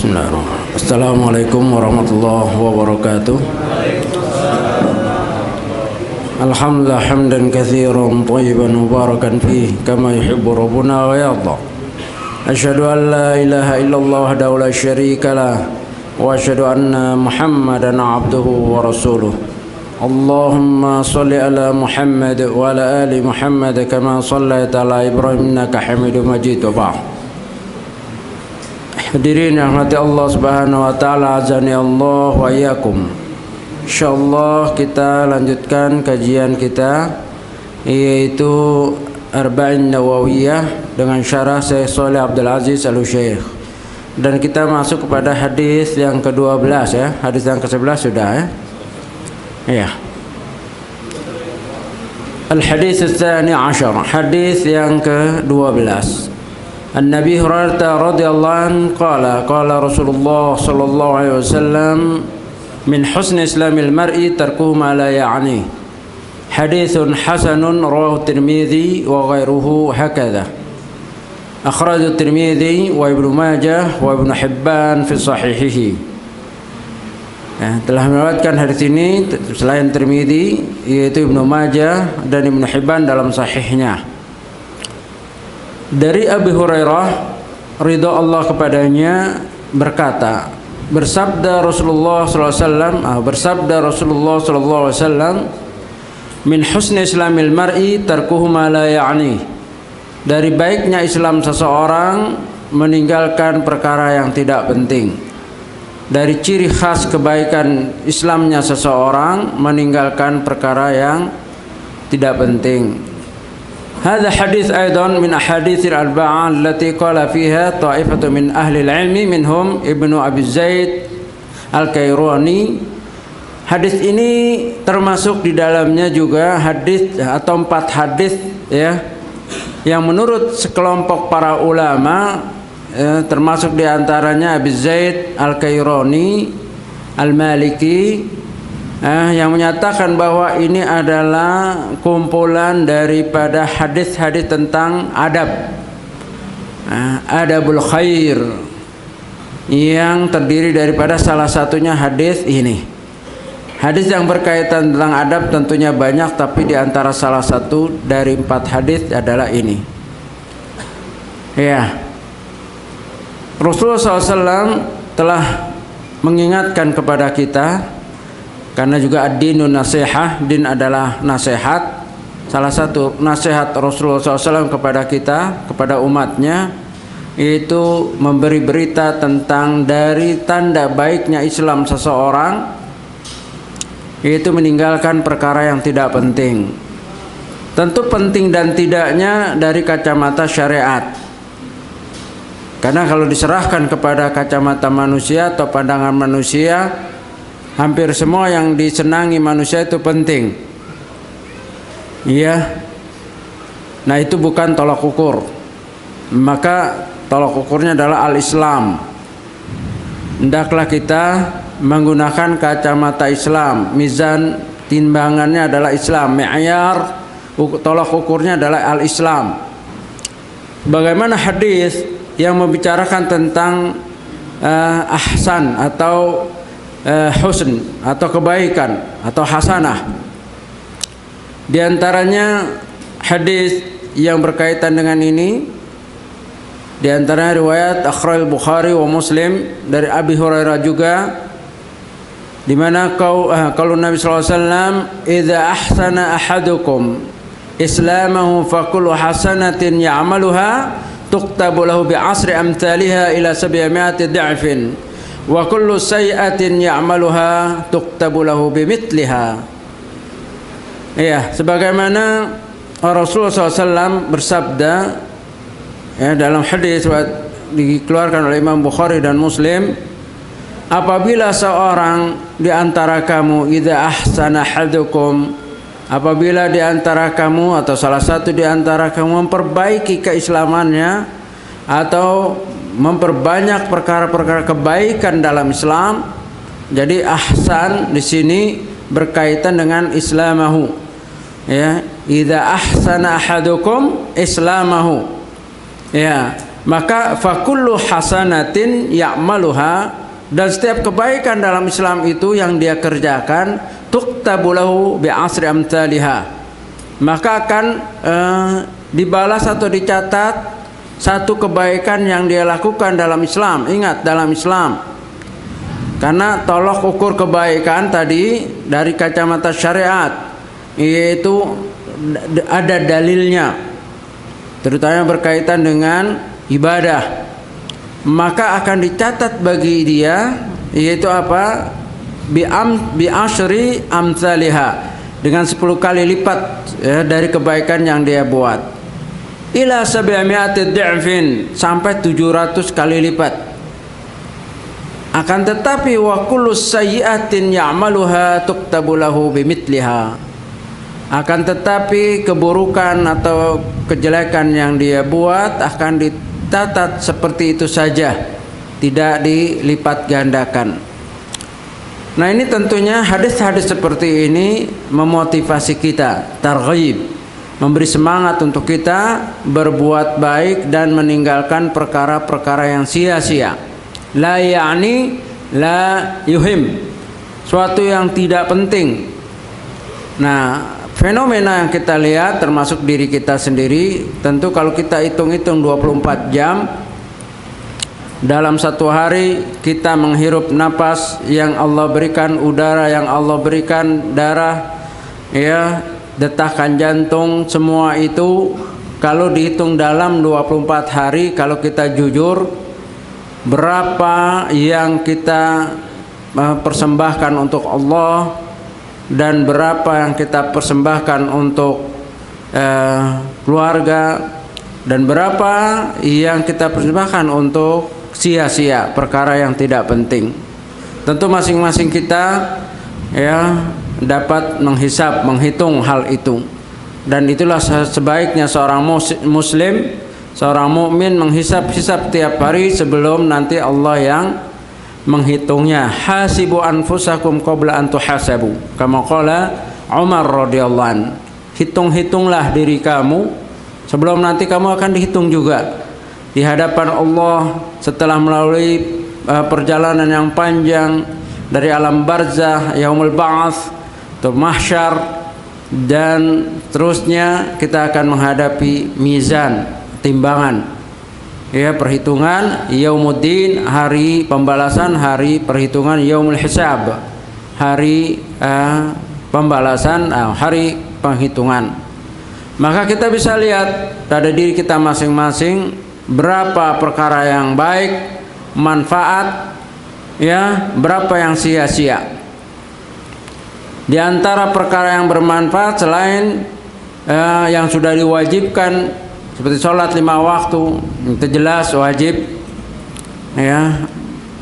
Bismillahirrahmanirrahim. Assalamualaikum warahmatullahi wabarakatuh. Alhamdulillah hamdan katsiran thayyiban mubarakan fihi kama yuhibbu rabbuna wa yarda. Asyhadu an la ilaha illallah wahdahu la syarika lah wa asyhadu anna Muhammadan abduhu wa rasuluh. Allahumma shalli ala Muhammad wa ala ali Muhammad kama shallaita ala Ibrahim innaka Hamidum Majid wa ba'd. Hadirin yang rahmati Allah Subhanahu wa taala, azani Allah wa iyyakum. Insyaallah kita lanjutkan kajian kita yaitu Arba'in Nawawiyah dengan syarah Syekh Shalih Abdul Aziz Al-Utsyaikh. Dan kita masuk kepada hadis yang ke-12 ya. Hadis yang ke-11 sudah ya. Iya. Al-hadits ats-tsani 'ashar, hadis yang ke-12. An-Nabi Hurairah radhiyallahu anhu qala Rasulullah sallallahu alaihi wasallam min husni islamil mar'i tarkuhu ma la ya'ni. Haditsun hasanun rawahu Tirmidzi wa ghairuhu hakadha. Akhrajahu Tirmidzi wa Ibnu Majah wa Ibnu Hibban fi sahihihi. Telah meriwayatkan hadis ini selain Tirmidzi yaitu Ibnu Majah dan Ibnu Hibban dalam sahihnya. Dari Abi Hurairah ridha Allah kepadanya berkata, bersabda Rasulullah sallallahu alaihi wasallam, min husni islamil mar'i tarkuhu ma la ya'ni. Dari baiknya Islam seseorang meninggalkan perkara yang tidak penting. Dari ciri khas kebaikan Islamnya seseorang meninggalkan perkara yang tidak penting. هذا حديث أيضا من أحاديث الأربعة التي قال فيها طائفة من أهل العلم منهم ابن أبي زيد Al-Kairani. Hadis ini termasuk di dalamnya juga hadis atau 4 hadis ya yang menurut sekelompok para ulama termasuk di antaranya Abi Zaid Al-Kairani Al-Maliki yang menyatakan bahwa ini adalah kumpulan daripada hadis-hadis tentang adab, adabul khair, yang terdiri daripada salah satunya hadis ini. Hadis yang berkaitan tentang adab tentunya banyak, tapi di antara salah satu dari 4 hadis adalah ini. Ya, Rasulullah SAW telah mengingatkan kepada kita. Karena juga ad-dinun nasihah, din adalah nasihat. Salah satu nasihat Rasulullah SAW kepada kita, kepada umatnya, yaitu memberi berita tentang dari tanda baiknya Islam seseorang, yaitu meninggalkan perkara yang tidak penting. Tentu penting dan tidaknya dari kacamata syariat. Karena kalau diserahkan kepada kacamata manusia atau pandangan manusia, hampir semua yang disenangi manusia itu penting. Iya. Nah, itu bukan tolak ukur. Maka tolak ukurnya adalah al-Islam. Hendaklah kita menggunakan kacamata Islam. Mizan timbangannya adalah Islam. Mi'yar tolak ukurnya adalah al-Islam. Bagaimana hadis yang membicarakan tentang ahsan atau husn atau kebaikan atau hasanah. Di antaranya hadis yang berkaitan dengan ini, di antaranya riwayat akhraj Bukhari wa Muslim dari Abi Hurairah juga, di mana kalau Nabi sallallahu alaihi wasallam, "Idza ahsana ahadukum islamahu fa kullu hasanatin ya'maluha tuqtabu lahu bi 'asri amsalha ila 700 dha'fin. Wa kullu sayyi'atin ya'maluha tuqtabu lahu bimithliha." Ya, sebagaimana Rasulullah SAW bersabda ya, dalam hadis dikeluarkan oleh Imam Bukhari dan Muslim, apabila seorang di antara kamu idza ahsana hadukum, apabila di antara kamu atau salah satu di antara kamu memperbaiki keislamannya atau memperbanyak perkara-perkara kebaikan dalam Islam. Jadi ahsan di sini berkaitan dengan islamahu. Ya, idza ahsana ahadukum islamahu. Ya, Maka fakullu hasanatin ya'maluha, dan setiap kebaikan dalam Islam itu yang dia kerjakan tuktabu lahu bi'asri amthaliha, maka akan dibalas atau dicatat satu kebaikan yang dia lakukan dalam Islam. Ingat, dalam Islam, karena tolok ukur kebaikan tadi dari kacamata syariat, yaitu ada dalilnya, terutama berkaitan dengan ibadah, maka akan dicatat bagi dia, yaitu apa? Bi asyri amsalihha, dengan 10 kali lipat ya, dari kebaikan yang dia buat. Ila 700 di'fin, sampai 700 kali lipat. Akan tetapi wa kullu sayyi'atin ya'maluha tuktabu lahu bimithliha, akan tetapi keburukan atau kejelekan yang dia buat akan dicatat seperti itu saja, tidak dilipat gandakan. Nah, ini tentunya hadis-hadis seperti ini memotivasi kita, targhib, memberi semangat untuk kita berbuat baik dan meninggalkan perkara-perkara yang sia-sia. La ya'ni la yuhim, suatu yang tidak penting. Nah, fenomena yang kita lihat termasuk diri kita sendiri, tentu kalau kita hitung-hitung 24 jam dalam satu hari, kita menghirup napas yang Allah berikan, udara yang Allah berikan, darah, ya, detakan jantung, semua itu kalau dihitung dalam 24 hari, kalau kita jujur, berapa yang kita persembahkan untuk Allah dan berapa yang kita persembahkan untuk keluarga, dan berapa yang kita persembahkan untuk sia-sia, perkara yang tidak penting. Tentu masing-masing kita ya dapat menghisap, menghitung hal itu, dan itulah sebaiknya seorang muslim, seorang mukmin menghisap-hisap tiap hari sebelum nanti Allah yang menghitungnya. Hasibu anfusakum qabla an tuhasabu, kama qala Umar radhiyallahu an. Hitung-hitunglah diri kamu sebelum nanti kamu akan dihitung juga di hadapan Allah setelah melalui perjalanan yang panjang dari alam barzah, yaumul ba'ats, atau mahsyar, dan terusnya kita akan menghadapi mizan, timbangan, ya, perhitungan, yaumuddin, hari pembalasan, hari perhitungan, yaumul hisab, hari pembalasan, hari penghitungan. Maka kita bisa lihat pada diri kita masing-masing berapa perkara yang baik, manfaat, ya, berapa yang sia-sia. Di antara perkara yang bermanfaat selain yang sudah diwajibkan seperti sholat 5 waktu, itu jelas wajib, ya.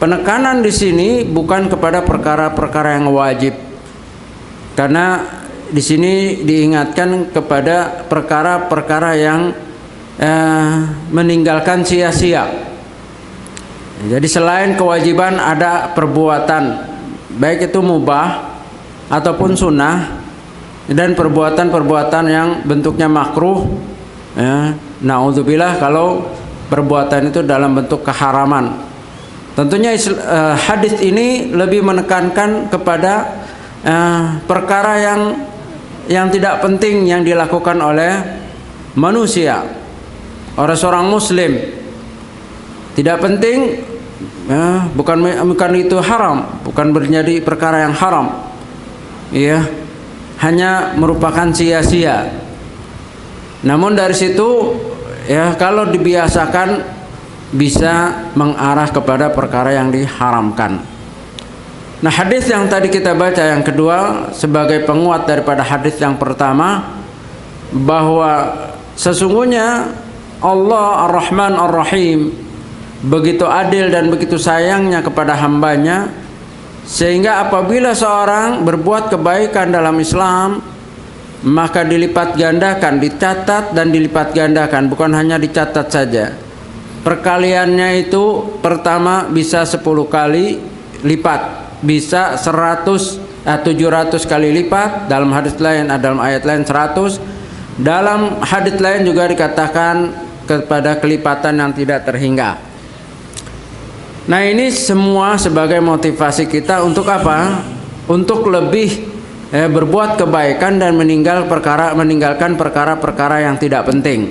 Penekanan di sini bukan kepada perkara-perkara yang wajib, karena di sini diingatkan kepada perkara-perkara yang meninggalkan sia-sia. Jadi selain kewajiban ada perbuatan, baik itu mubah ataupun sunnah, dan perbuatan-perbuatan yang bentuknya makruh, ya, naudzubillah kalau perbuatan itu dalam bentuk keharaman. Tentunya hadis ini lebih menekankan kepada perkara yang tidak penting yang dilakukan oleh manusia, oleh seorang muslim. Tidak penting, ya, bukan itu haram, bukan menjadi perkara yang haram, ya, hanya merupakan sia-sia. Namun dari situ, ya, kalau dibiasakan bisa mengarah kepada perkara yang diharamkan. Nah, hadis yang tadi kita baca yang kedua sebagai penguat daripada hadis yang pertama, bahwa sesungguhnya Allah Ar-Rahman Ar-Rahim begitu adil dan begitu sayangnya kepada hambanya, sehingga apabila seorang berbuat kebaikan dalam Islam, maka dilipat gandakan, dicatat dan dilipat gandakan, bukan hanya dicatat saja. Perkaliannya itu pertama bisa 10 kali lipat, bisa 700 kali lipat, dalam hadis lain, dalam ayat lain 100, dalam hadis lain juga dikatakan kepada kelipatan yang tidak terhingga. Nah, ini semua sebagai motivasi kita untuk apa? Untuk lebih berbuat kebaikan dan meninggalkan perkara-perkara yang tidak penting.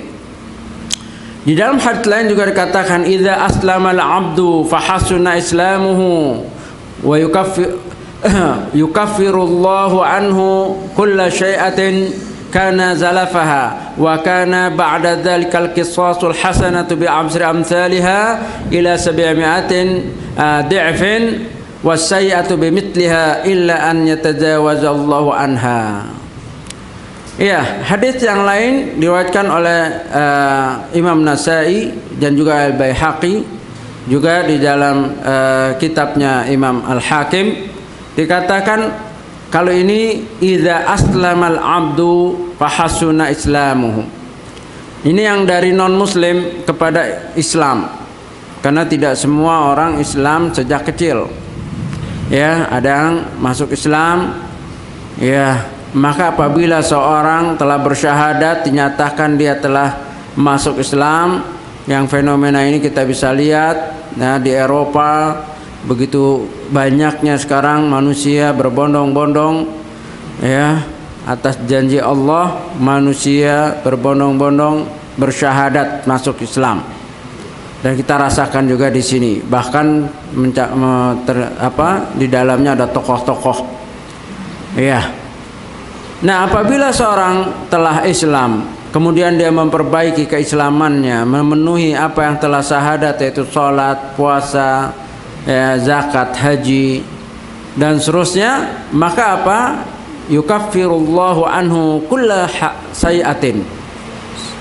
Di dalam hadits lain juga dikatakan, idza aslama al-'abdu fahasuna islamuhu wa yukaffirullahu anhu kulla syai'atin kana zalafaha wa kana ba'da dzalikal qisasul hasanatu bi amsri amsalha ila 700 di'fin wasayyi'atu bimithliha illa an yatajawazallahu anha. Iya, hadis yang lain diriwayatkan oleh Imam Nasa'i dan juga Al-Baihaqi, juga di dalam kitabnya Imam Al-Hakim dikatakan kalau ini idza aslamal abdu fahasuna islamuhu. Ini yang dari non muslim kepada Islam. Karena tidak semua orang Islam sejak kecil. Ya, ada yang masuk Islam, ya, maka apabila seorang telah bersyahadat dinyatakan dia telah masuk Islam, yang fenomena ini kita bisa lihat di Eropa. Begitu banyaknya sekarang manusia berbondong-bondong ya atas janji Allah, manusia berbondong-bondong bersyahadat masuk Islam. Dan kita rasakan juga di sini, bahkan di dalamnya ada tokoh-tokoh. Ya. Nah, apabila seorang telah Islam, kemudian dia memperbaiki keislamannya, memenuhi apa yang telah syahadat, yaitu sholat, puasa, ya, zakat, haji, dan seterusnya, maka apa? Yukaffirullahu anhu kulla sayi'atin.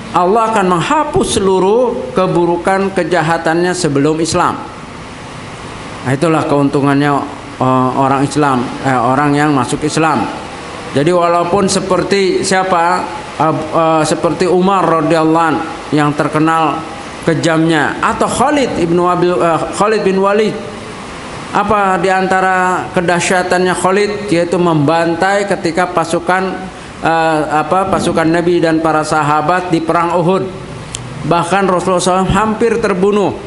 Allah akan menghapus seluruh keburukan kejahatannya sebelum Islam. Nah, itulah keuntungannya orang Islam, orang yang masuk Islam. Jadi walaupun seperti siapa? Seperti Umar radhiyallahu anhu yang terkenal kejamnya, atau Khalid bin Walid. Apa diantara kedahsyatannya Khalid? Yaitu membantai ketika pasukan Nabi dan para sahabat di perang Uhud. Bahkan Rasulullah SAW hampir terbunuh.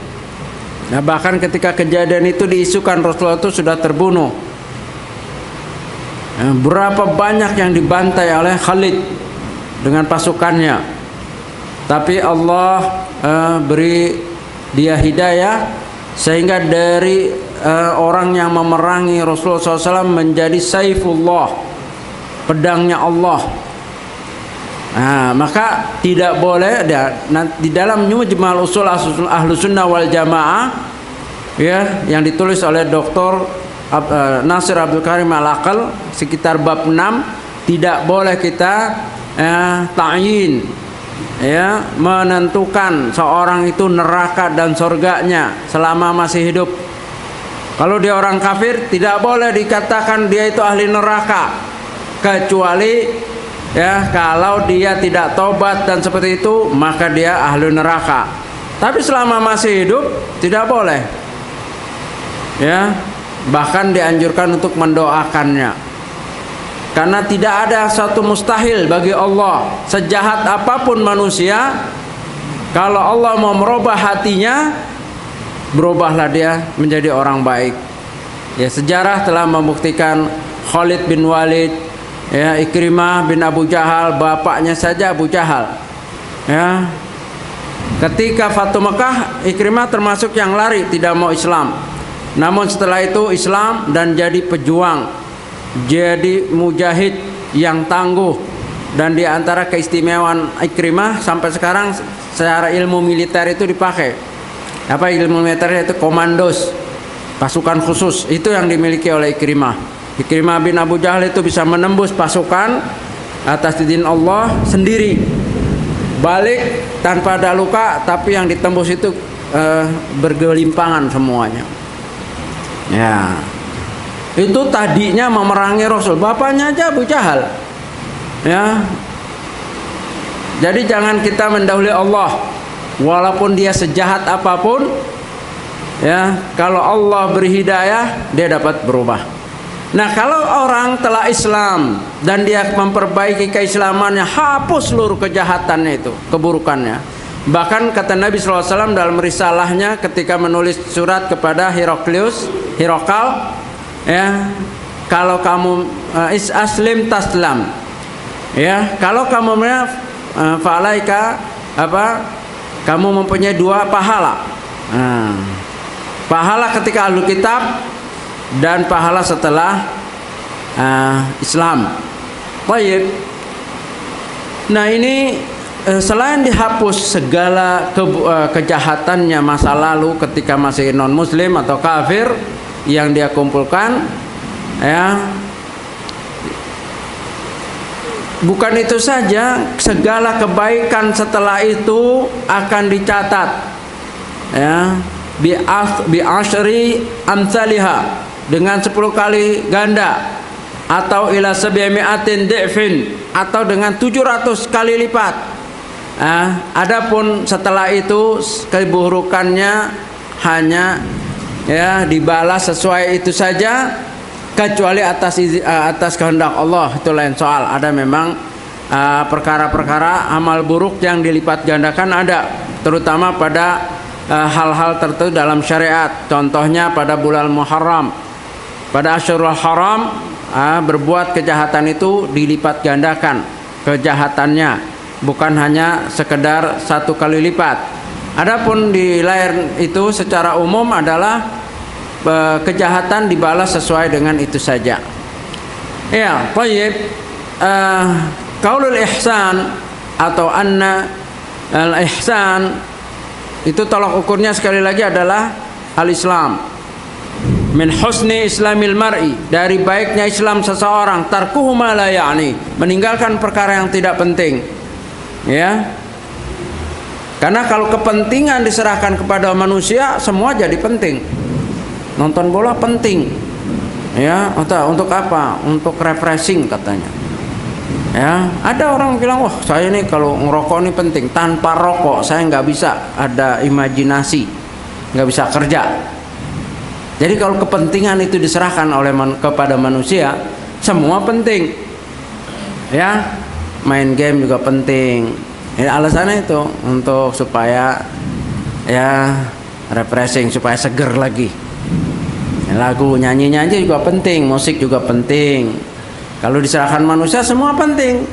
Nah, bahkan ketika kejadian itu diisukan Rasulullah itu sudah terbunuh. Nah, berapa banyak yang dibantai oleh Khalid dengan pasukannya. Tapi Allah beri dia hidayah sehingga dari orang yang memerangi Rasulullah SAW menjadi Saifullah, pedangnya Allah. Nah, maka tidak boleh di dalam Mujmal Usul Ahlus Sunnah wal Jamaah, ya, yang ditulis oleh Dr. Nasir Abdul Karim Al-Aqal sekitar bab 6, tidak boleh kita ta'yin, ya, menentukan seorang itu neraka dan surganya selama masih hidup. Kalau dia orang kafir, tidak boleh dikatakan dia itu ahli neraka, kecuali ya kalau dia tidak tobat dan seperti itu, maka dia ahli neraka. Tapi selama masih hidup tidak boleh. Ya, bahkan dianjurkan untuk mendoakannya. Karena tidak ada satu mustahil bagi Allah. Sejahat apapun manusia, kalau Allah mau merubah hatinya, berubahlah dia menjadi orang baik. Ya, sejarah telah membuktikan Khalid bin Walid, ya, Ikrimah bin Abu Jahal, bapaknya saja Abu Jahal. Ya. Ketika Fatu Mekah, Ikrimah termasuk yang lari, tidak mau Islam. Namun setelah itu Islam dan jadi pejuang, jadi mujahid yang tangguh. Dan di antara keistimewaan Ikrimah sampai sekarang secara ilmu militer itu dipakai. Apa ilmu militernya itu? Komandos, pasukan khusus, itu yang dimiliki oleh Ikrimah. Ikrimah bin Abu Jahal itu bisa menembus pasukan atas izin Allah sendiri, balik tanpa ada luka, tapi yang ditembus itu bergelimpangan semuanya. Ya, itu tadinya memerangi Rasul, bapaknya aja Abu Jahal. Ya, jadi jangan kita mendahului Allah, walaupun dia sejahat apapun. Ya, kalau Allah beri hidayah, dia dapat berubah. Nah, kalau orang telah Islam dan dia memperbaiki keislamannya, hapus seluruh kejahatannya itu, keburukannya, Bahkan kata Nabi SAW dalam risalahnya ketika menulis surat kepada Hirokal, ya, kalau kamu aslim taslam, ya, kalau kamu fa'alaika kamu mempunyai 2 pahala. Pahala ketika Ahlul Kitab dan pahala setelah Islam. Baik. Nah, ini selain dihapus segala kejahatannya masa lalu ketika masih non muslim atau kafir yang dia kumpulkan, ya, bukan itu saja, segala kebaikan setelah itu akan dicatat, ya, bi asyri amsalihah, dengan 10 kali ganda, atau ila sabi'mi'atin di'fin, atau dengan 700 kali lipat. Adapun setelah itu keburukannya hanya, ya, dibalas sesuai itu saja, kecuali atas kehendak Allah, itu lain soal. Ada memang perkara-perkara amal buruk yang dilipat gandakan ada, terutama pada hal-hal tertentu dalam syariat. Contohnya pada bulan Muharram, pada Asyurul Haram, berbuat kejahatan itu dilipat gandakan kejahatannya, bukan hanya sekedar 1 kali lipat. Adapun di lain itu secara umum adalah kejahatan dibalas sesuai dengan itu saja. Ya, baik. Qaulul ihsan atau anna al-ihsan itu tolak ukurnya sekali lagi adalah al-Islam. Min husni islamil mar'i, dari baiknya Islam seseorang, tarkuhu ma la ya'ni, meninggalkan perkara yang tidak penting. Ya, karena kalau kepentingan diserahkan kepada manusia, semua jadi penting. Nonton bola penting, ya, untuk apa? Untuk refreshing katanya. Ya, ada orang bilang, wah, saya ini kalau ngerokok ini penting. Tanpa rokok saya nggak bisa ada imajinasi, nggak bisa kerja. Jadi kalau kepentingan itu diserahkan kepada manusia, semua penting. Ya, main game juga penting. Ya, alasannya itu untuk supaya, ya, refreshing, supaya seger lagi. Ya, lagu nyanyi juga penting, musik juga penting. Kalau diserahkan manusia semua penting.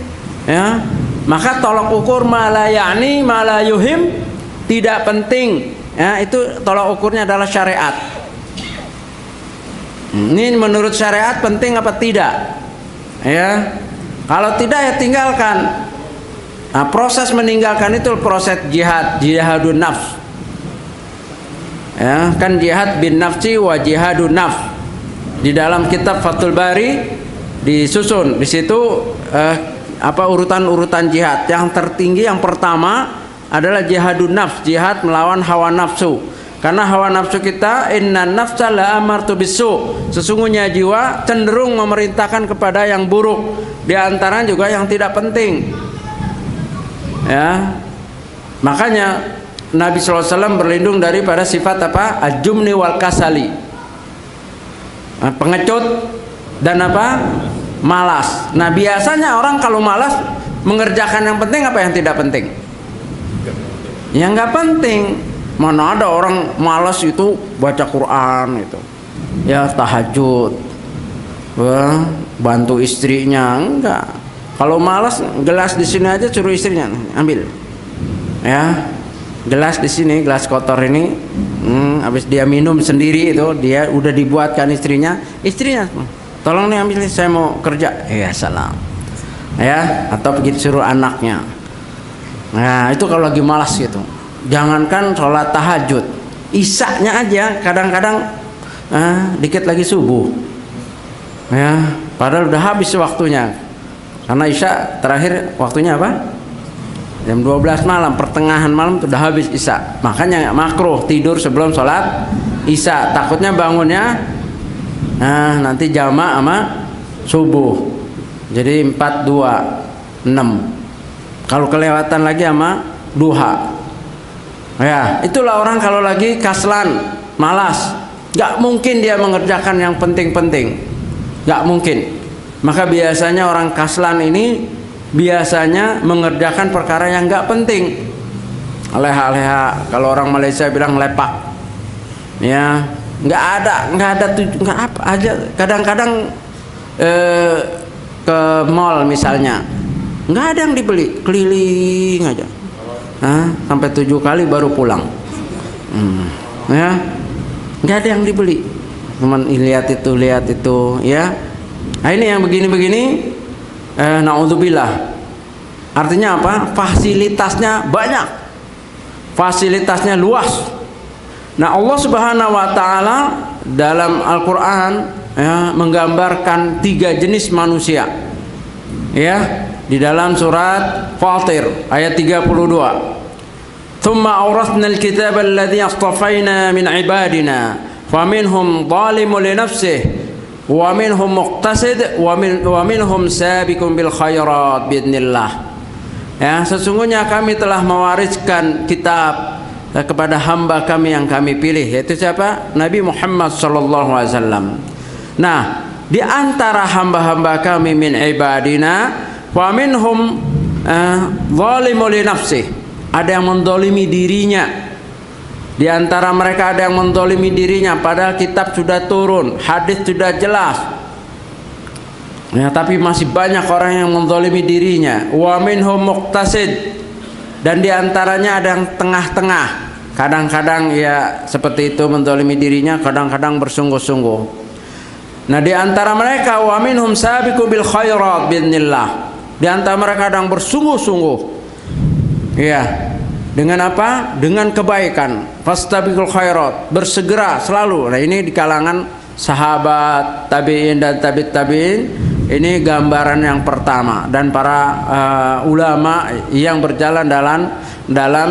Ya, maka tolak ukur ma la ya'ni ma la yuhim, tidak penting. Ya, itu tolak ukurnya adalah syariat. Ini menurut syariat penting apa tidak? Ya. Kalau tidak, ya tinggalkan. Nah, proses meninggalkan itu proses jihadun nafs. Ya, kan jihad bin nafsi wa jihadun nafs. Di dalam kitab Fathul Bari disusun di situ urutan-urutan jihad. Yang tertinggi, yang pertama adalah jihadun nafs, jihad melawan hawa nafsu. Karena hawa nafsu kita, inna nafsa la amartu bisu, sesungguhnya jiwa cenderung memerintahkan kepada yang buruk, di antara juga yang tidak penting. Ya, makanya Nabi SAW berlindung daripada sifat apa? Al-jumni wal kasali, pengecut dan apa? Malas. Nah, biasanya orang kalau malas mengerjakan yang penting apa yang tidak penting? Yang nggak penting. Mana ada orang malas itu baca Quran itu, ya, tahajud, bantu istrinya, enggak. Kalau malas, gelas di sini aja suruh istrinya ambil, ya, gelas di sini, gelas kotor ini, habis dia minum sendiri itu, dia udah dibuatkan istrinya, tolong nih ambil, saya mau kerja, ya salam, ya, atau begitu suruh anaknya. Nah, itu kalau lagi malas gitu. Jangankan sholat tahajud, isya-nya aja kadang-kadang dikit lagi subuh, ya, padahal udah habis waktunya. Karena isya terakhir waktunya apa? Jam 12 malam, pertengahan malam sudah habis isya. Makanya makruh tidur sebelum sholat isya, takutnya bangunnya nanti jamak sama subuh, jadi 4-2-6. Kalau kelewatan lagi sama duha. Ya, itulah orang kalau lagi kaslan, malas, gak mungkin dia mengerjakan yang penting-penting, gak mungkin. Maka biasanya orang kaslan ini biasanya mengerjakan perkara yang gak penting. leha-leha, kalau orang Malaysia bilang lepak, ya nggak ada nggak apa aja. Kadang-kadang ke mall misalnya nggak ada yang dibeli, keliling aja, sampai 7 kali baru pulang. Ya nggak ada yang dibeli, cuman lihat itu ya. Nah ini yang begini-begini, naudzubillah. Artinya apa? Fasilitasnya banyak, fasilitasnya luas. Nah Allah Subhanahu Wa Taala dalam Al-Quran ya, menggambarkan 3 jenis manusia, ya, di dalam surat Fatir ayat 32. Thumma awrathna al-kitaba alladhi astafayna min ibadina faminhum zalimun li nafsihi wa minhum muqtasid wa minhum sabiqun bil khairat biidznillah. Ya, sesungguhnya kami telah mewariskan kitab kepada hamba kami yang kami pilih, yaitu siapa? Nabi Muhammad sallallahu alaihi wasallam. Nah, di antara hamba-hamba kami min ibadina wa minhum zalimun li nafsihi, ada yang mendolimi dirinya. Di antara mereka ada yang mendolimi dirinya, padahal kitab sudah turun, hadis sudah jelas, ya, tapi masih banyak orang yang mendolimi dirinya. Wa minhum muqtasid, dan di antaranya ada yang tengah-tengah. Kadang-kadang ya seperti itu mendolimi dirinya, kadang-kadang bersungguh-sungguh. Nah di antara mereka wa minhum sabiqu bil khairat biidznillah, di antara mereka ada yang bersungguh-sungguh, ya, dengan apa? Dengan kebaikan. Fastabiqul khairat, bersegera selalu. Nah ini di kalangan sahabat, tabi'in dan tabi'in. Ini gambaran yang pertama, dan para ulama yang berjalan dalam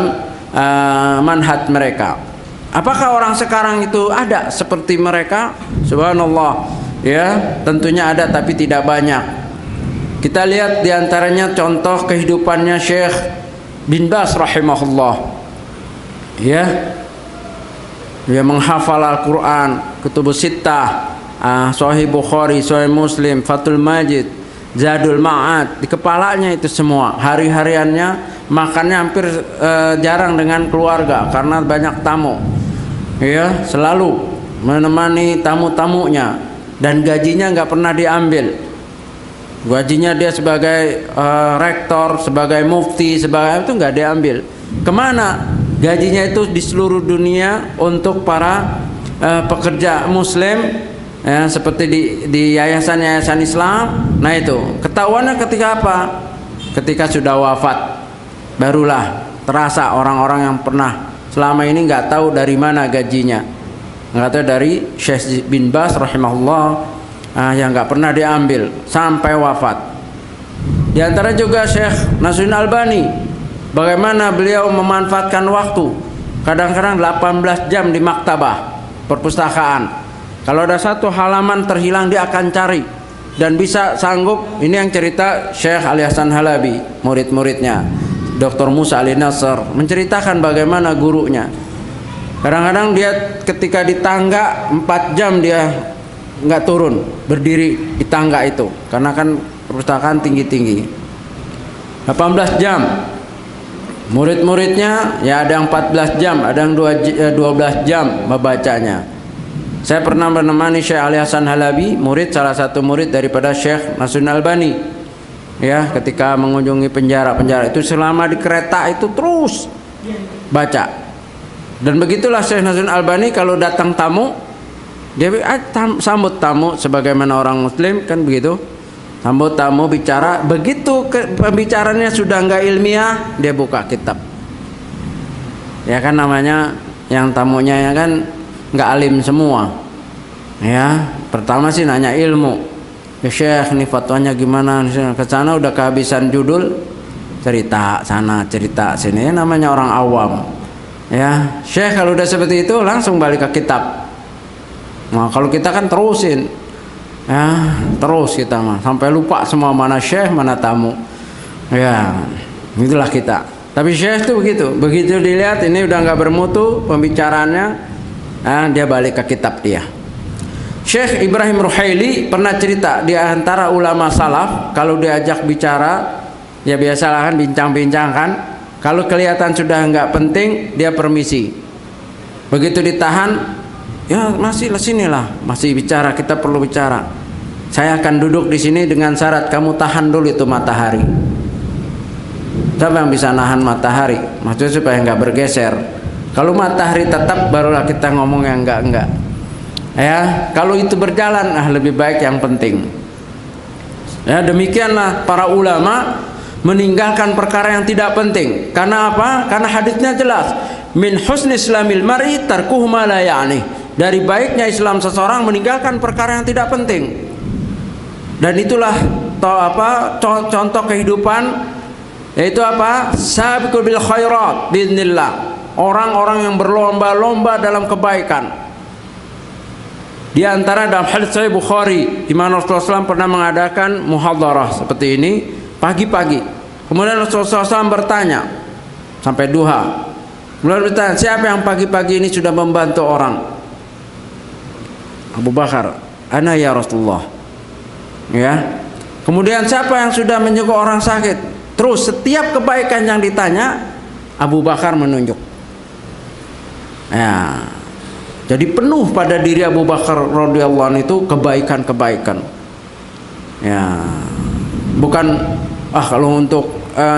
manhaj mereka. Apakah orang sekarang itu ada seperti mereka? Subhanallah, ya, tentunya ada tapi tidak banyak. Kita lihat diantaranya contoh kehidupannya Syekh bin Baz rahimahullah, ya, dia menghafal Al-Quran, Kutubus Sittah, Sahih Bukhari, Sahih Muslim, Fathul Majid, Zadul Ma'ad, di kepalanya itu semua. Hari-hariannya makannya hampir jarang dengan keluarga karena banyak tamu, ya, selalu menemani tamu-tamunya, dan gajinya nggak pernah diambil. Gajinya dia sebagai rektor, sebagai mufti, sebagai itu nggak diambil. Kemana? Gajinya itu di seluruh dunia untuk para pekerja Muslim, ya, seperti di yayasan-yayasan Islam. Nah itu ketahuannya ketika apa? Ketika sudah wafat, barulah terasa orang-orang yang pernah selama ini nggak tahu dari mana gajinya, nggak tahu dari Syekh bin Baz rahimahullah, yang nggak pernah diambil sampai wafat. Di antara juga Syekh Nasruddin Albani, bagaimana beliau memanfaatkan waktu, kadang-kadang 18 jam di maktabah perpustakaan. Kalau ada satu halaman terhilang dia akan cari, dan bisa sanggup. Ini yang cerita Syekh Ali Hasan Halabi, murid-muridnya Dr. Musa Ali Nasr, menceritakan bagaimana gurunya. Kadang-kadang dia ketika di tangga 4 jam dia nggak turun, berdiri di tangga itu, karena kan perpustakaan tinggi-tinggi. 18 jam. Murid-muridnya ya ada yang 14 jam, ada yang 12 jam membacanya. Saya pernah menemani Syekh Ali Hasan Halabi, salah satu murid daripada Syekh Nasruddin Albani, ya, ketika mengunjungi penjara-penjara itu, selama di kereta itu terus baca. Dan begitulah Syekh Nasruddin Albani kalau datang tamu, dia sambut tamu sebagaimana orang Muslim, kan begitu. Sambut tamu, bicara. Begitu pembicaranya sudah nggak ilmiah, dia buka kitab. Ya kan namanya yang tamunya ya kan nggak alim semua. Ya, pertama sih nanya ilmu. Ya Syekh, ini fatwanya gimana? Ke sana udah kehabisan judul, cerita sana, cerita sini. Ya, namanya orang awam. Ya, Syekh kalau udah seperti itu langsung balik ke kitab. Nah, kalau kita kan terusin, ya, terus kita mah sampai lupa semua mana Syekh, mana tamu. Ya, itulah kita. Tapi Syekh itu begitu dilihat ini udah nggak bermutu pembicaraannya, dia balik ke kitab dia. Syekh Ibrahim Ruhaili pernah cerita, di antara ulama salaf kalau diajak bicara, ya biasalah kan bincang-bincang kan, Kalau kelihatan sudah nggak penting, dia permisi. Begitu ditahan, ya masih sinilah, masih bicara, kita perlu bicara. Saya akan duduk di sini dengan syarat kamu tahan dulu itu matahari. Siapa yang bisa nahan matahari? Maksudnya supaya nggak bergeser. Kalau matahari tetap, barulah kita ngomong yang enggak. Ya, kalau itu berjalan, lebih baik yang penting. Ya, demikianlah para ulama meninggalkan perkara yang tidak penting. Karena apa? Karena hadisnya jelas. Min husni islamil mar'i tarkuhu ma la ya'ni. Dari baiknya Islam seseorang meninggalkan perkara yang tidak penting. Dan itulah contoh kehidupan, yaitu apa? Sabiqul bil khairat biiznillah. Orang-orang yang berlomba-lomba dalam kebaikan. Di antara dalam hadits Sahih Bukhari, di mana Rasulullah SAW pernah mengadakan muhadharah seperti ini pagi-pagi. Kemudian Rasulullah SAW bertanya sampai duha. Kemudian bertanya, siapa yang pagi-pagi ini sudah membantu orang? Abu Bakar, ana ya Rasulullah. Ya. Kemudian siapa yang sudah menyembuh orang sakit? Terus setiap kebaikan yang ditanya, Abu Bakar menunjuk. Ya. Jadi penuh pada diri Abu Bakar radhiyallahu anhu itu kebaikan-kebaikan. Ya. Bukan kalau untuk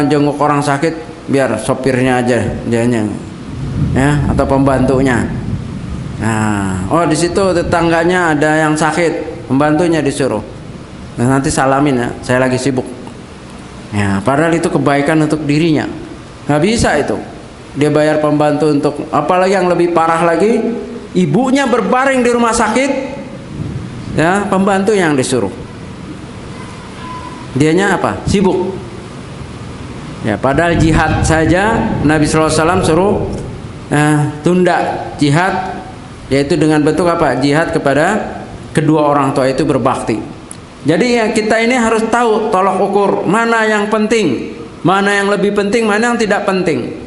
jenguk orang sakit biar sopirnya aja dianya. Ya, atau pembantunya. Nah, di situ tetangganya ada yang sakit, pembantunya disuruh. Nah, nanti salamin ya, saya lagi sibuk. Ya, padahal itu kebaikan untuk dirinya. Nggak bisa itu. Dia bayar pembantu untuk, apalagi yang lebih parah lagi, ibunya berbaring di rumah sakit, ya, pembantu yang disuruh. Dianya apa? Sibuk. Ya, padahal jihad saja Nabi SAW suruh tunda jihad, yaitu dengan bentuk apa? Jihad kepada kedua orang tua, itu berbakti. Jadi ya, kita ini harus tahu tolak ukur mana yang penting, mana yang lebih penting, mana yang tidak penting.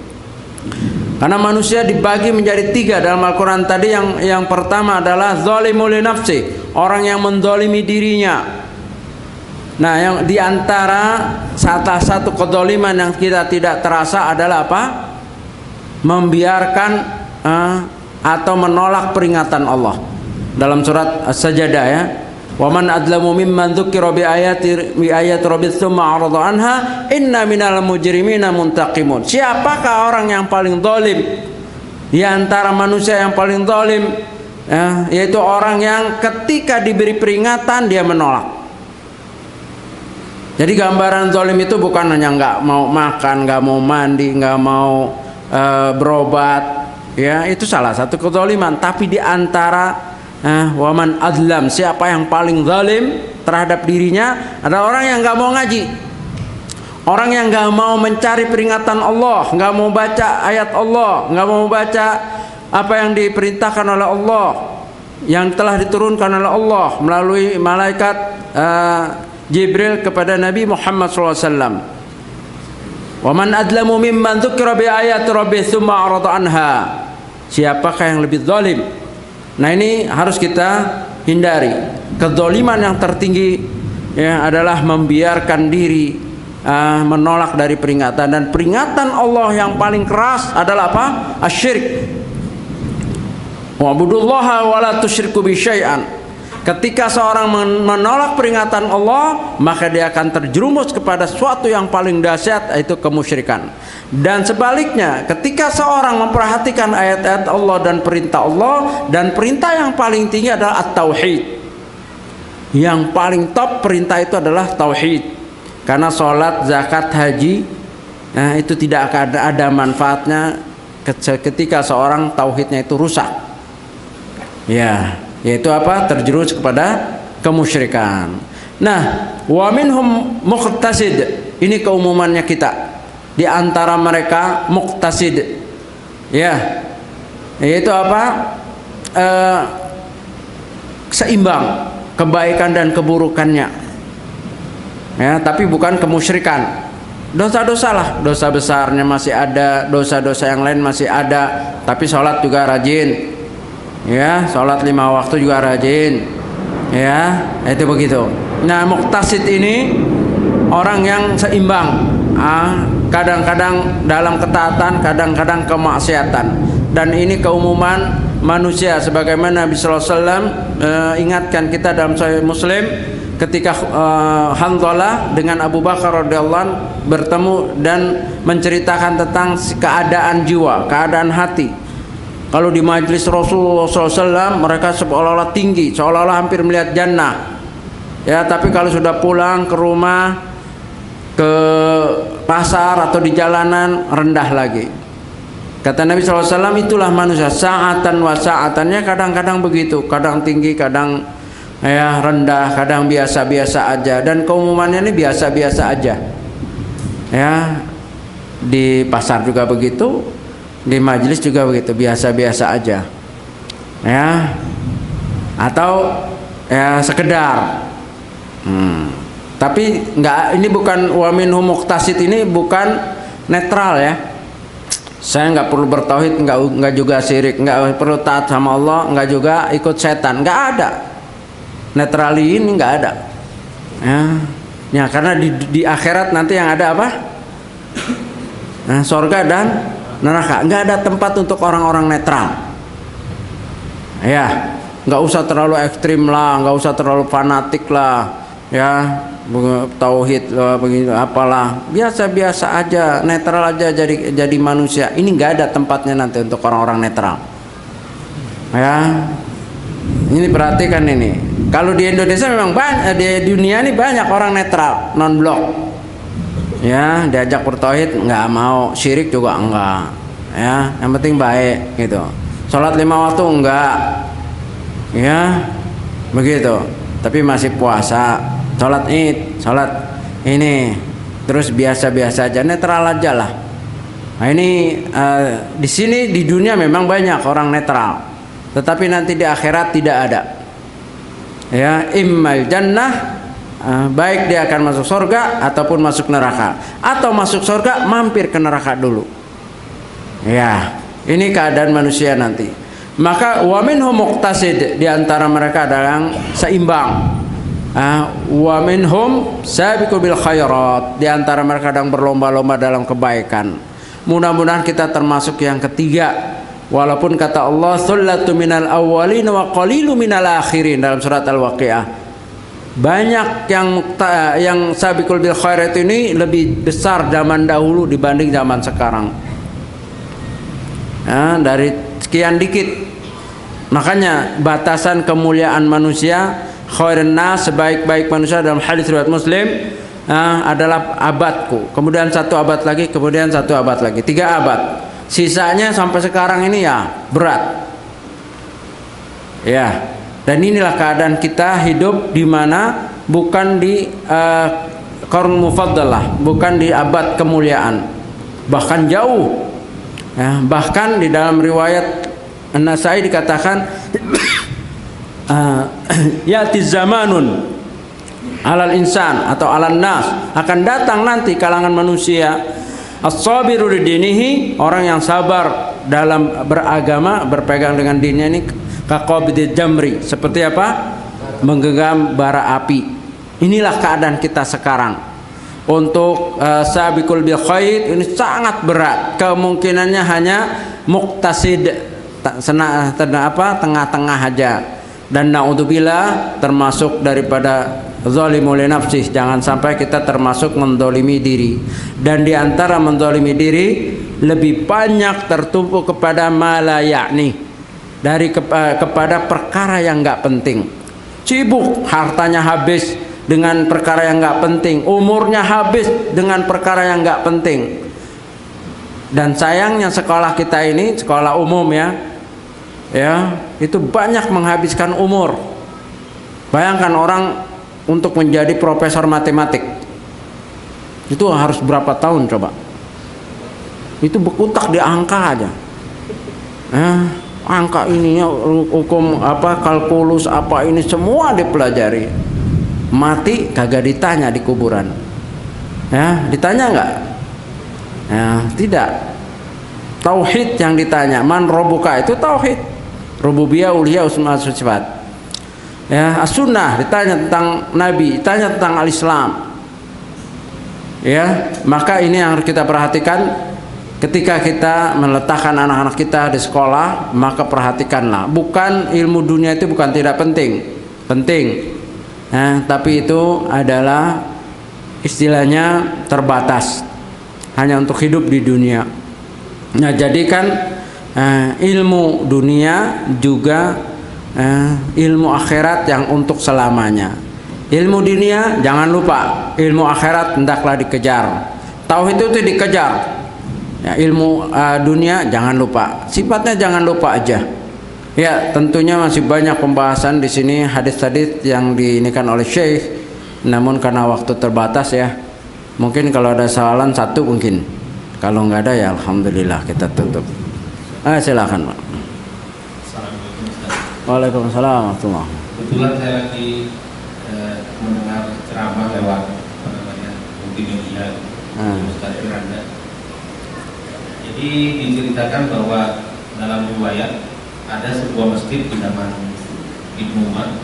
Karena manusia dibagi menjadi tiga dalam Al-Quran tadi. Yang pertama adalah zalimul li nafsi, orang yang mendolimi dirinya. Nah, yang diantara salah satu kezaliman yang kita tidak terasa adalah apa? Membiarkan atau menolak peringatan Allah. Dalam surat As-Sajdah ya, wa man adlamu mimman dzukira bi ayati rabbih tsumma arada anha inna minal mujrimina muntaqimun. Siapakah orang yang paling zalim di antara manusia? Yang paling zalim yaitu orang yang ketika diberi peringatan dia menolak. Jadi gambaran zalim itu bukan hanya nggak mau makan, nggak mau mandi, nggak mau berobat, ya, itu salah satu kezaliman. Tapi di antara waman adlam, siapa yang paling zalim terhadap dirinya, adalah orang yang nggak mau ngaji, orang yang nggak mau mencari peringatan Allah, nggak mau baca ayat Allah, nggak mau baca apa yang diperintahkan oleh Allah, yang telah diturunkan oleh Allah melalui malaikat Jibril kepada Nabi Muhammad SAW. Waman adlamu mimman dzukira bi ayati rabbih tsumma arada anha. Siapakah yang lebih zalim? Nah, ini harus kita hindari. Kezaliman yang tertinggi ya adalah membiarkan diri menolak dari peringatan. Dan peringatan Allah yang paling keras adalah apa? Asyirik. Wa'budullaha wa la tusyriku bi syai'an. Ketika seorang menolak peringatan Allah, maka dia akan terjerumus kepada suatu yang paling dahsyat, yaitu kemusyrikan. Dan sebaliknya, ketika seorang memperhatikan ayat-ayat Allah dan perintah yang paling tinggi adalah at-tauhid. Yang paling top perintah itu adalah tauhid. Karena sholat, zakat, haji, itu tidak akan ada manfaatnya ketika seorang tauhidnya itu rusak. Ya, yaitu apa? Terjerumus kepada kemusyrikan. Nah, wa minhum muqtasid. Ini keumumannya kita. Di antara mereka muqtasid. Ya. Yaitu apa? Seimbang kebaikan dan keburukannya. Ya, tapi bukan kemusyrikan. Dosa-dosa lah, dosa besarnya masih ada, dosa-dosa yang lain masih ada, tapi sholat juga rajin. Ya, sholat 5 waktu juga rajin, ya, itu begitu. Nah, muqtasid ini orang yang seimbang kadang-kadang dalam ketaatan, kadang-kadang kemaksiatan. Dan ini keumuman manusia, sebagaimana Nabi sallallahu alaihi wasallam ingatkan kita dalam Sahih Muslim ketika Hanzalah dengan Abu Bakar radhiyallahu anhu bertemu dan menceritakan tentang keadaan jiwa, keadaan hati. Kalau di majelis Rasulullah SAW mereka seolah-olah tinggi, seolah-olah hampir melihat jannah. Ya, tapi kalau sudah pulang ke rumah, ke pasar atau di jalanan, rendah lagi. Kata Nabi SAW, itulah manusia, sa'atan wa sa'atannya, kadang-kadang begitu, kadang tinggi, kadang ya rendah, kadang biasa-biasa aja. Dan keumumannya ini biasa-biasa aja. Ya, di pasar juga begitu, di majelis juga begitu, biasa-biasa aja. Ya, atau ya sekedar. Tapi enggak, ini bukan wa minhum muqtasid, ini bukan netral ya. Saya enggak perlu bertauhid, enggak juga syirik, enggak perlu taat sama Allah, enggak juga ikut setan, enggak ada. Netral ini enggak ada. Ya, karena di akhirat nanti yang ada apa? Nah, surga dan neraka. Nggak ada tempat untuk orang-orang netral. Ya, nggak usah terlalu ekstrim lah, nggak usah terlalu fanatik lah, ya, tauhid lah, begitu, apalah, biasa-biasa aja, netral aja, jadi manusia. Ini nggak ada tempatnya nanti untuk orang-orang netral. Ya, ini perhatikan ini. Kalau di Indonesia memang banyak, di dunia ini banyak orang netral, non blok. Ya, diajak bertauhid nggak mau, syirik juga enggak. Ya, yang penting baik gitu. Sholat 5 waktu enggak. Ya, begitu. Tapi masih puasa, sholat Id, sholat ini, terus biasa-biasa aja, netral aja lah. Nah ini di sini di dunia memang banyak orang netral, tetapi nanti di akhirat tidak ada. Ya, immal jannah, baik dia akan masuk surga ataupun masuk neraka, atau masuk surga mampir ke neraka dulu. Ya, ini keadaan manusia nanti. Maka wa minhum muqtasid, di antara mereka ada yang seimbang. Wa minhum sabiqu bil khairat, di antara mereka ada yang berlomba-lomba dalam kebaikan. Mudah-mudahan kita termasuk yang ketiga. Walaupun kata Allah sullatu minal awwalin wa qalilu minal akhirin dalam surat Al-Waqiah. Banyak yang sabiqul bil khairat ini lebih besar zaman dahulu dibanding zaman sekarang. Dari sekian dikit. Makanya batasan kemuliaan manusia, khairun nas, sebaik-baik manusia dalam hadis riwayat Muslim adalah abadku. Kemudian 1 abad lagi, kemudian 1 abad lagi, 3 abad. Sisanya sampai sekarang ini ya berat. Ya. Dan inilah keadaan kita hidup di mana bukan di qarn mufaddalah, bukan di abad kemuliaan, bahkan jauh. Ya, bahkan di dalam riwayat An-Nasai dikatakan ya'ti zamanun alal insan atau alal nas, akan datang nanti kalangan manusia as-sabiru lidinihi, orang yang sabar dalam beragama, berpegang dengan dinnya ini, kaqabidil jamri, seperti apa? Menggenggam bara api. Inilah keadaan kita sekarang. Untuk sabiqul bil khair ini sangat berat. Kemungkinannya hanya muqtasid, tengah-tengah aja. Dan naudzubillah termasuk daripada zalimul li nafsih. Jangan sampai kita termasuk mendolimi diri. Dan di antara mendolimi diri lebih banyak tertumpu kepada mala yakni, dari kepada perkara yang nggak penting. Sibuk, hartanya habis dengan perkara yang nggak penting, umurnya habis dengan perkara yang nggak penting. Dan sayangnya sekolah kita ini, sekolah umum ya, itu banyak menghabiskan umur. Bayangkan orang untuk menjadi profesor matematik itu harus berapa tahun coba? Itu berkutak di angka aja. Angka ininya, hukum apa, kalkulus apa, ini semua dipelajari. Mati kagak ditanya di kuburan. Ya, ditanya enggak? Ya, tidak. Tauhid yang ditanya. Man robuka, itu tauhid. Rububiyah, uluhiyah, asma wa sifat. Ya, as-sunnah ditanya tentang nabi, ditanya tentang al-Islam. Ya, maka ini yang harus kita perhatikan ketika kita meletakkan anak-anak kita di sekolah. Maka perhatikanlah, bukan ilmu dunia itu bukan tidak penting, penting, tapi itu adalah istilahnya terbatas, hanya untuk hidup di dunia. Nah, jadikan ilmu dunia juga ilmu akhirat yang untuk selamanya. Ilmu dunia jangan lupa, ilmu akhirat hendaklah dikejar. Tauhid itu dikejar. Ya, ilmu dunia jangan lupa. Sifatnya jangan lupa aja. Ya, tentunya masih banyak pembahasan di sini, hadis-hadis yang diinikan oleh Syekh. Namun karena waktu terbatas ya, mungkin kalau ada soalan satu mungkin. Kalau nggak ada ya alhamdulillah kita tutup. Silakan Pak. Assalamualaikum Ustaz. Waalaikumsalam warahmatullahi. Kebetulan saya lagi mendengar ceramah lewat multimedia Ustaz Firanda. Jadi diceritakan bahwa dalam riwayat ada sebuah masjid di zaman Ibnu Umar.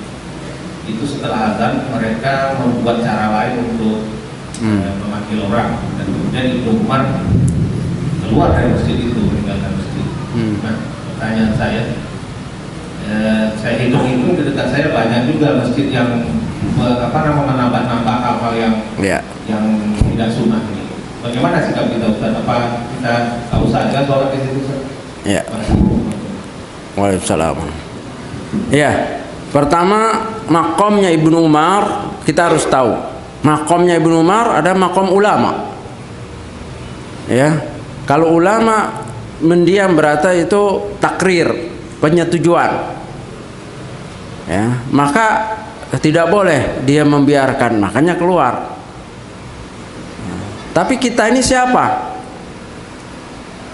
Itu setelah azan mereka membuat cara lain untuk memanggil orang, dan kemudian Ibnu Umar keluar dari masjid itu, meninggalkan masjid. Nah, pertanyaan saya hitung-hitung di dekat saya banyak juga masjid yang menambah-nambah hal-hal yang tidak sunnah ini. Bagaimana sikap kita Ustaz? Apa kita tahu saja sholat di situ? Ya. Waalaikumsalam. Ya, pertama makomnya Ibnu Umar kita harus tahu. Makomnya Ibnu Umar ada makom ulama. Ya, kalau ulama mendiam berarti itu takrir, penyetujuan. Ya, maka tidak boleh dia membiarkan, makanya keluar. Tapi kita ini siapa?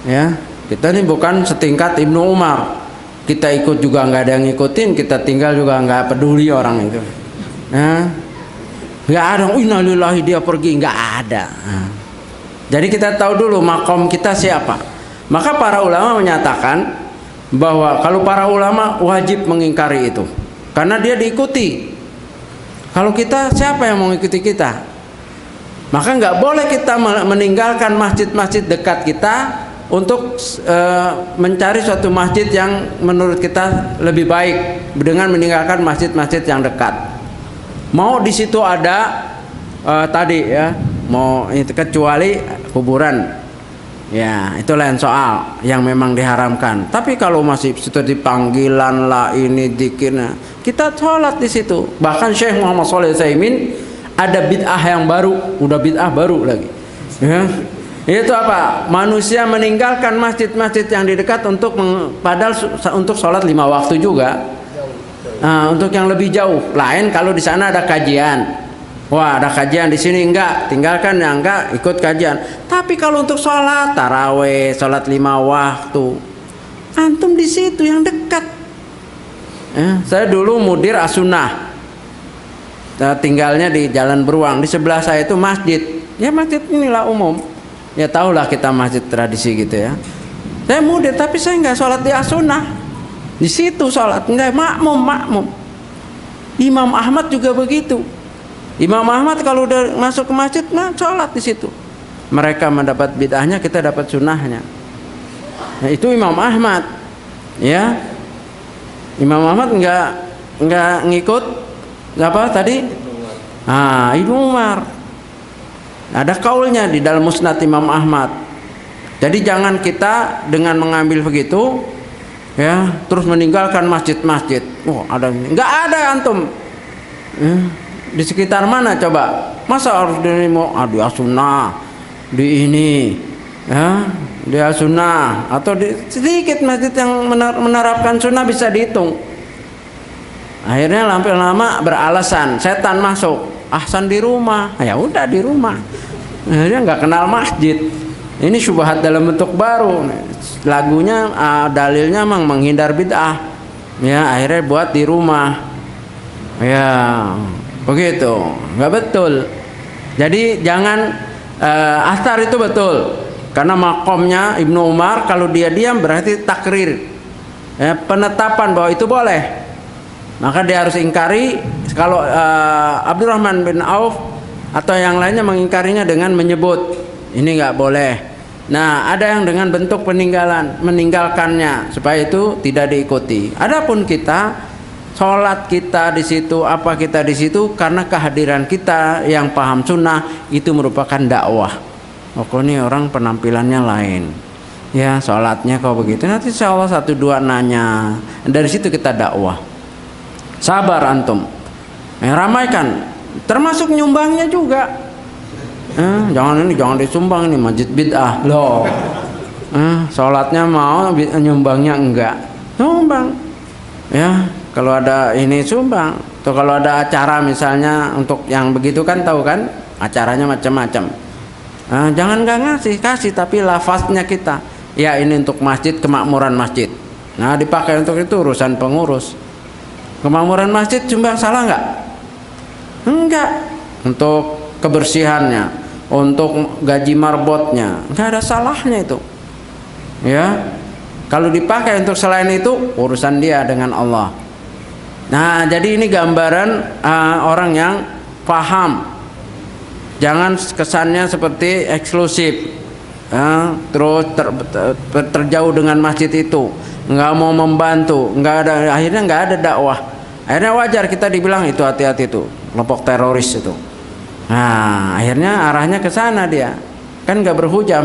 Ya, kita ini bukan setingkat Ibnu Umar. Kita ikut juga nggak ada yang ngikutin, kita tinggal juga nggak peduli orang itu. Nggak ada, innalillahi dia pergi, nggak ada. Jadi kita tahu dulu makom kita siapa. Maka para ulama menyatakan bahwa kalau para ulama wajib mengingkari itu, karena dia diikuti. Kalau kita, siapa yang mau mengikuti kita? Maka nggak boleh kita meninggalkan masjid-masjid dekat kita untuk mencari suatu masjid yang menurut kita lebih baik dengan meninggalkan masjid-masjid yang dekat. Mau di situ ada tadi ya, mau itu kecuali kuburan, ya itu lain soal yang memang diharamkan. Tapi kalau masih seperti panggilan lah ini dikirnya, kita sholat di situ. Bahkan Syekh Muhammad Shalih Utsaimin ada bid'ah yang baru, udah bid'ah baru lagi. Ya. Itu apa? Manusia meninggalkan masjid-masjid yang di dekat padahal untuk sholat 5 waktu juga. Untuk yang lebih jauh. Lain kalau di sana ada kajian. Wah, ada kajian di sini enggak, tinggalkan yang enggak, ikut kajian. Tapi kalau untuk sholat taraweh, sholat 5 waktu, antum di situ yang dekat. Saya dulu mudir As-Sunnah. Tinggalnya di Jalan Beruang. Di sebelah saya itu masjid. Ya masjid inilah umum. Ya tahulah kita masjid tradisi gitu ya. Saya mudir tapi saya nggak sholat di As-Sunnah. Di situ sholat, nggak makmum. Imam Ahmad juga begitu. Imam Ahmad kalau udah masuk ke masjid, nah sholat di situ. Mereka mendapat bid'ahnya, kita dapat sunnahnya. Nah itu Imam Ahmad, ya. Imam Ahmad nggak ngikut apa tadi? Ibnu Umar. Ada kaulnya di dalam Musnad Imam Ahmad. Jadi jangan kita dengan mengambil begitu, ya, terus meninggalkan masjid-masjid. Ada nggak ada antum? Di sekitar mana coba? Masa harus di As-Sunnah, di ini, ya, di As-Sunnah, atau di sedikit masjid yang menerapkan sunnah bisa dihitung. Akhirnya lama beralasan setan masuk. Ahsan di rumah, ya udah di rumah. Akhirnya nggak kenal masjid. Ini syubhat dalam bentuk baru. Lagunya dalilnya memang menghindar bid'ah. Ya akhirnya buat di rumah. Ya begitu, nggak betul. Jadi jangan asar itu betul. Karena makomnya Ibnu Umar kalau dia diam berarti takrir. Penetapan bahwa itu boleh. Maka dia harus ingkari. Kalau Abdurrahman bin Auf atau yang lainnya mengingkarinya dengan menyebut ini nggak boleh. Nah, ada yang dengan bentuk meninggalkannya supaya itu tidak diikuti. Adapun kita, sholat kita di situ, apa kita di situ karena kehadiran kita yang paham sunnah itu merupakan dakwah. Oh, ini orang penampilannya lain. Ya, sholatnya kok begitu. Nanti insya Allah 1-2 nanya. Dari situ kita dakwah. Sabar antum. Ramaikan. Termasuk nyumbangnya juga. Jangan disumbang ini masjid bid'ah loh. Sholatnya mau, nyumbangnya enggak. Sumbang. Ya, kalau ada ini sumbang. Tuh kalau ada acara misalnya untuk yang begitu kan tahu kan, acaranya macam-macam. Jangan nggak ngasih, kasih tapi lafaznya kita. Ya ini untuk masjid, kemakmuran masjid. Nah dipakai untuk itu urusan pengurus. Kemakmuran masjid sumbang salah nggak? Enggak. Untuk kebersihannya, untuk gaji marbotnya, nggak ada salahnya itu. Ya, kalau dipakai untuk selain itu urusan dia dengan Allah. Nah jadi ini gambaran orang yang paham. Jangan kesannya seperti eksklusif, terus terjauh dengan masjid itu, nggak mau membantu, nggak ada, akhirnya nggak ada dakwah. Akhirnya wajar kita dibilang itu hati-hati itu kelompok teroris itu. Nah akhirnya arahnya ke sana dia, kan nggak berhujah.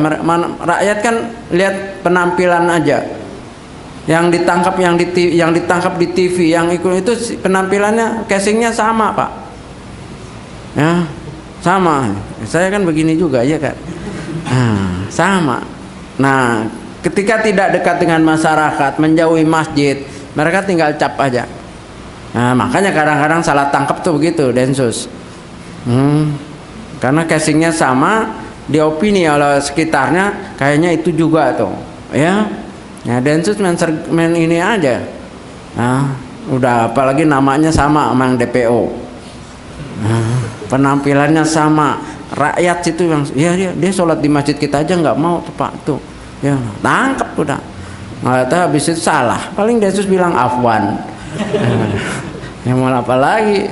Rakyat kan lihat penampilan aja, yang ditangkap di TV, yang ikut itu penampilannya, casingnya sama pak, ya. Sama, saya kan begini juga ya kan, sama. Nah, ketika tidak dekat dengan masyarakat, menjauhi masjid, mereka tinggal cap aja. Nah, makanya kadang-kadang salah tangkap tuh begitu, Densus. Karena casingnya sama, diopini oleh sekitarnya, kayaknya itu juga tuh, ya. Nah, Densus main ini aja. Nah, udah apalagi namanya sama yang DPO. Penampilannya sama, rakyat situ yang dia sholat di masjid kita aja nggak mau tuh pak tuh, ya tangkap udah. Nggak tahu habis itu salah, paling Densus bilang afwan. Yang mau apa lagi?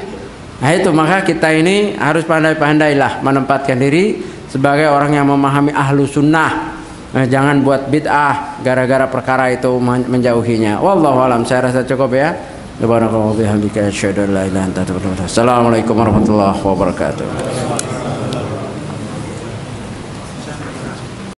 Nah itu maka kita ini harus pandai-pandailah menempatkan diri sebagai orang yang memahami ahlu sunnah. Jangan buat bid'ah gara-gara perkara itu menjauhinya. Wallahu alam, saya rasa cukup ya. Assalamualaikum warahmatullahi wabarakatuh.